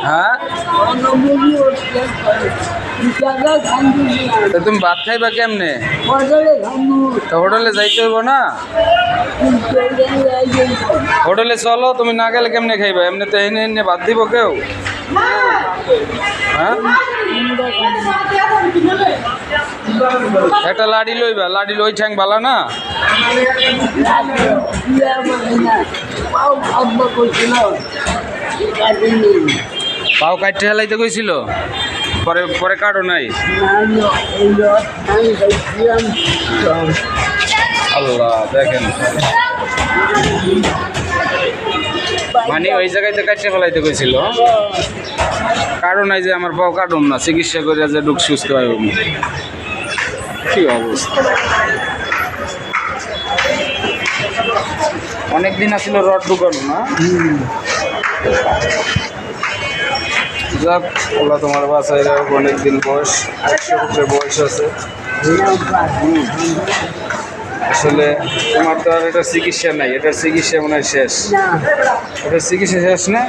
হ্যাঁ তো তুমি ভাত খাইবা কেমনে? তো হোটেলে যাইতে হইব না? হোটেলে চলো, তুমি না গেলে কেমনে খাইবা? এমনি তো এনে এনে ভাত দিব কেউ? হ্যাঁ একটা লাড়ি লইবা, লাড়ি লই ঠ্যাং ভালো না? পাও কাটতে হেলাইতে কইছিল, পরে পরে কাটো নাই। আল্লাহ দেখেন, মানে ওই জায়গাতে কাটতে ফেলাইতে কইছিল, কারণ নাই যে আমার পাও কাটুম না, চিকিৎসা করে যে ডুক সুস্থ হয়। কি অবস্থা, অনেকদিন আসছিল রড ঢুকানো না। যাক, ওলা তোমার বাসায় অনেকদিন বয়স, 100 বছর বয়স আছে। আসলে তোমার তো আর এটা চিকিৎসা নাই, এটার চিকিৎসা মনে হয় শেষ। এটার চিকিৎসা শেষ না?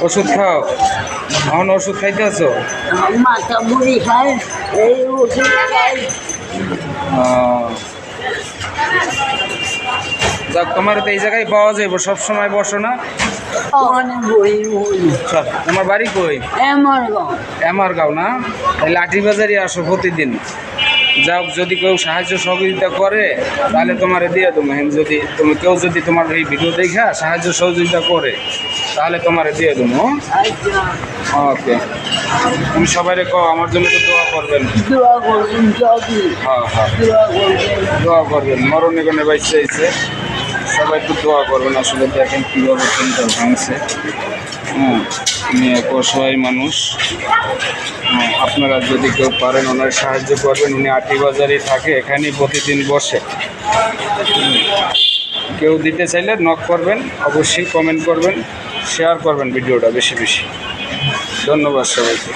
ওষুধ খাও, এখন ওষুধ খাইতে আছো? যাক, তোমার তো এই জায়গায় পাওয়া যাইব, সবসময় বসো না? তোমার বাড়ি কই? এমারগাঁও না? এই লাঠি বাজারে আসো প্রতিদিন। যাও, যদি কেউ সাহায্য সহযোগিতা করে তাহলে তোমার দিয়ে দেবো। যদি কেউ যদি তোমার এই ভিডিও দেখা সাহায্য সহযোগিতা করে তাহলে তোমার দিয়ে দেবো। ওকে, তুমি সবাই কও আমার জন্য তো দোয়া করবেন। হ্যাঁ হ্যাঁ, দোয়া করবেন। মরণে গনে বাইসে আইছে, সবাই একটু দোয়া করবেন। আসলে দেখেন কীভাবে চিন্তা ভাঙছে। উনি এক অসহায় মানুষ। আপনারা যদি কেউ পারেন ওনার সাহায্য করবেন। উনি আটি বাজারে থাকে, এখানেই প্রতিদিন বসে। কেউ দিতে চাইলে নক করবেন, অবশ্যই কমেন্ট করবেন, শেয়ার করবেন ভিডিওটা বেশি বেশি। ধন্যবাদ সবাইকে।